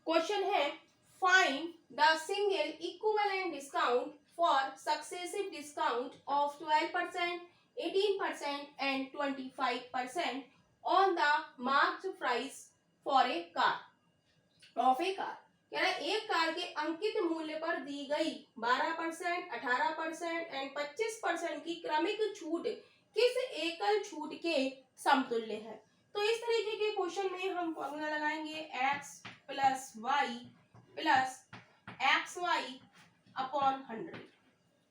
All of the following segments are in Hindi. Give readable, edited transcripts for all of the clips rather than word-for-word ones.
क्वेश्चन है find the single equivalent discount for successive discount of 12%, 18% and 25% on the marked price for a car of A car. कह रहा है एक कार के अंकित मूल्य पर दी गई 12%, 18% एंड 25% की क्रमिक छूट किस एकल छूट के समतुल्य है। तो इस तरीके के क्वेश्चन में हम फॉर्मूला लगाएंगे x plus Y plus X Y upon 100,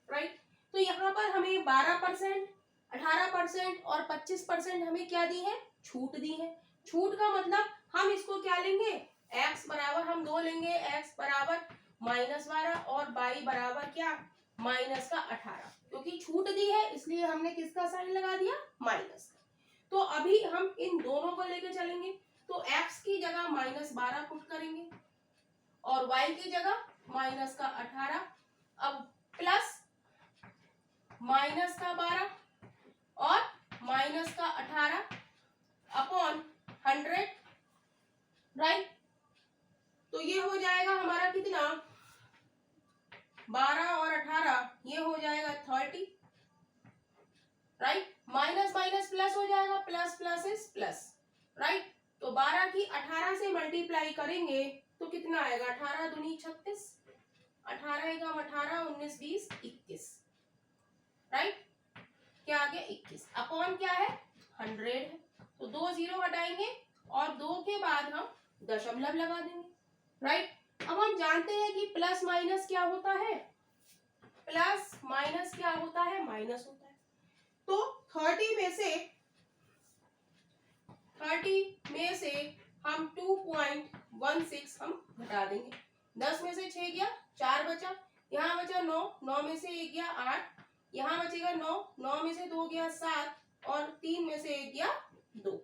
right. तो यहाँ पर हमें 12%, 18% और 25% हमें क्या दी है, छूट दी है। छूट का मतलब हम इसको क्या लेंगे, x बराबर हम 2 लेंगे, x बराबर -12 और y बराबर क्या, माइनस का 18, क्योंकि छूट दी है इसलिए हमने किसका साइन लगा दिया, माइनस का। तो अभी हम इन दोनों को लेके चलेंगे, तो x की जगह -12 पुट करेंगे और y की जगह -18, अब प्लस -12 और -18 अपॉन 100, राइट। तो ये हो जाएगा हमारा कितना, 12 और 18 ये हो जाएगा 30, राइट। माइनस माइनस प्लस हो जाएगा, plus plus is plus, right. तो 12 की 18 से मल्टीप्लाई करेंगे तो कितना आएगा, 18 दूनी 36, 18 एकम 18, 19 20 21, राइट। क्या आ गया 21 अपॉन क्या है 100 है। तो 2 0 हटाएंगे और 2 के बाद हम दशमलव लगा देंगे, राइट। अब हम जानते हैं कि प्लस माइनस क्या होता है, प्लस माइनस क्या होता है, माइनस होता है। तो 30 में से हम 2.16 हम घटा देंगे। 10 में से 6 गया, 4 बचा, यहाँ बचा 9, 9 में से 1 गया 8, यहाँ बचेगा 9, 9 में से 2 गया 7 और 3 में से 1 गया 2,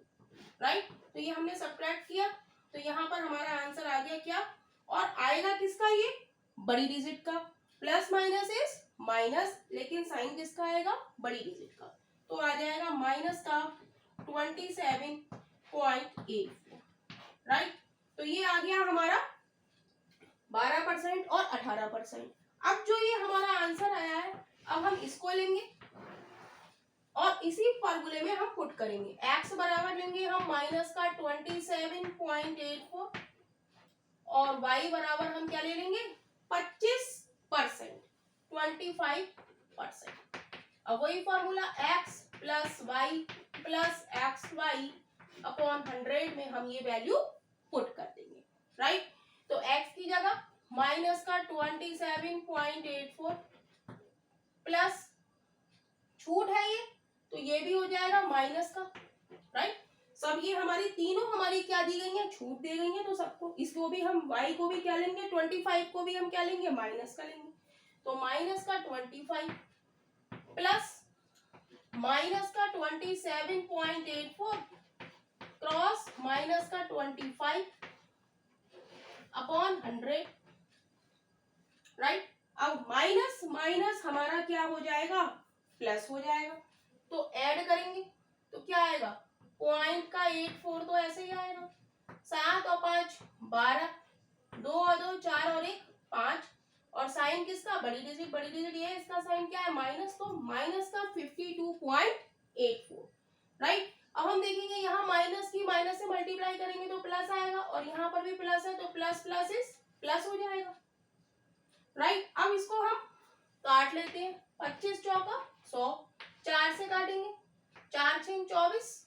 राइट। तो ये हमने सब्ट्रैक्ट किया, तो यहाँ पर हमारा आंसर आ गया क्या, और आएगा किसका, ये बड़ी डिजिट का। प्लस माइनस इज माइनस, लेकिन साइन किसका आएगा, बड़ी डिजिट का। तो आ जाएगा माइनस का 27.84, राइट। तो ये आ गया हमारा 12% और 18%। अब जो ये हमारा आंसर आया है, अब हम इसको लेंगे और इसी फॉर्मूले में हम पुट करेंगे। x बराबर लेंगे हम माइनस का 27.84 और y बराबर हम क्या ले लेंगे, 25%, 25%। अब वही formula x plus Y plus X Y upon 100 में हम ये वैल्यू पुट कर देंगे, राइट। तो x की जगह माइनस का 27.84 प्लस छूट है ये, तो ये भी हो जाएगा माइनस का, राइट। सब ये हमारी तीनों हमारी क्या दी गई है, छूट दी गई है। तो सबको, इसको भी हम y को भी क्या लेंगे, 25 को भी हम क्या लेंगे, माइनस का लेंगे। तो माइनस का 25 प्लस माइनस का 27.84 क्रॉस माइनस का 25 अपॉन 100, राइट। अब माइनस माइनस हमारा क्या हो जाएगा, प्लस हो जाएगा। तो ऐड करेंगे तो क्या आएगा, पॉइंट का 84 तो ऐसे ही आएगा, 7 और 5 12, 2 और 2 4 और 1 5, और साइन किसका, बड़ी डिजिट, बड़ी डिजिट ये है, इसका साइन क्या है, माइनस, तो माइनस का 52.84, राइट। अब हम देखेंगे यहाँ माइनस की माइनस से मल्टीप्लाई करेंगे तो प्लस आएगा, और यहाँ पर भी प्लस है तो प्लस प्लस इज प्लस हो जाएगा, राइट। अब इसको हम काट लेते हैं, 25 चौका 100, 4 से काटेंगे, 4 6 24,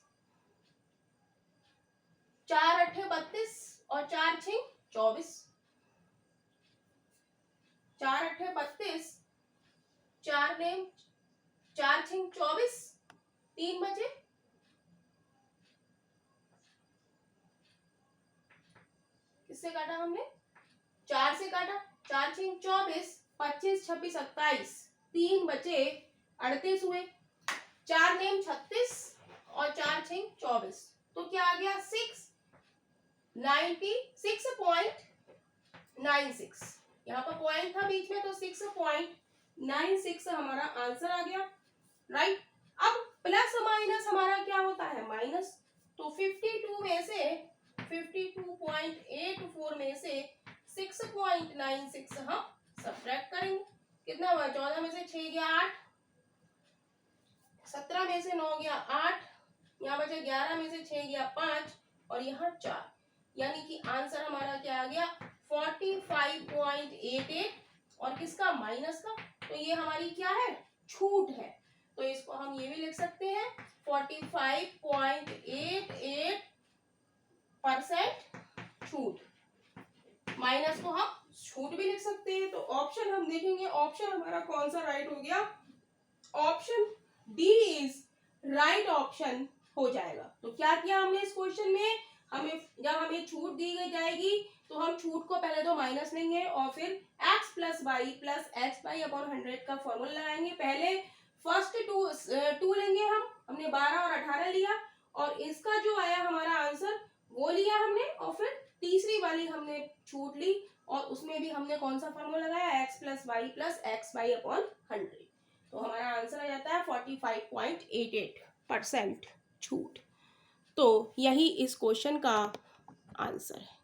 4 8 32 और 4 6 24, 4 8 32, 4 नेम 4 6 24, 3 बचे, किससे काटा हमने, 4 से काटा, 4 6 24, 25 26 27, 3 बचे 38 हुए, 4 नेम 36 और 4 6 24, तो क्या आ गया 696.96, यहाँ पर पॉइंट था बीच में तो 6.96 हमारा आंसर आ गया, राइट। अब प्लस माइनस हमारा क्या होता है, माइनस। तो 52 में से 52.84 में से 0.96 हम सब्ट्रैक्ट करेंगे। कितना हुआ? 14 में से 6 गया 8, 17 में से 9 गया 8, यहाँ बचे 11 में से 6 गया 5 और यहाँ 4, यानी कि आंसर हमारा क्या आ गया? 45.88। और किसका? माइनस का। तो ये हमारी क्या है? छूट है। तो इसको हम ये भी लिख सकते हैं 45.88% छूट। माइनस को हम छूट भी लिख सकते हैं। तो ऑप्शन हम देखेंगे, ऑप्शन हमारा कौन सा राइट हो गया? Option D is right option हो जाएगा। तो क्या किया हमने इस क्वेश्चन में? जब हमें छूट दी गई जाएगी तो हम छूट को पहले तो माइनस लेंगे और फिर x plus Y plus H Y upon 100 का फॉर्मूला लगाएंगे। पहले फर्स्ट टू लेंगे, हमने 12 और 18 लिया और इसका जो आया हमारा आंसर वो लिया हमने, और फिर तीसरी वाली हमने छूट ली और उसमें भी हमने कौन सा फॉर्मूला लगाया? x plus Y upon 100। तो हमारा आंसर आ जाता है 45.88% छूट। तो यही इस क्वेश्चन का आंसर है।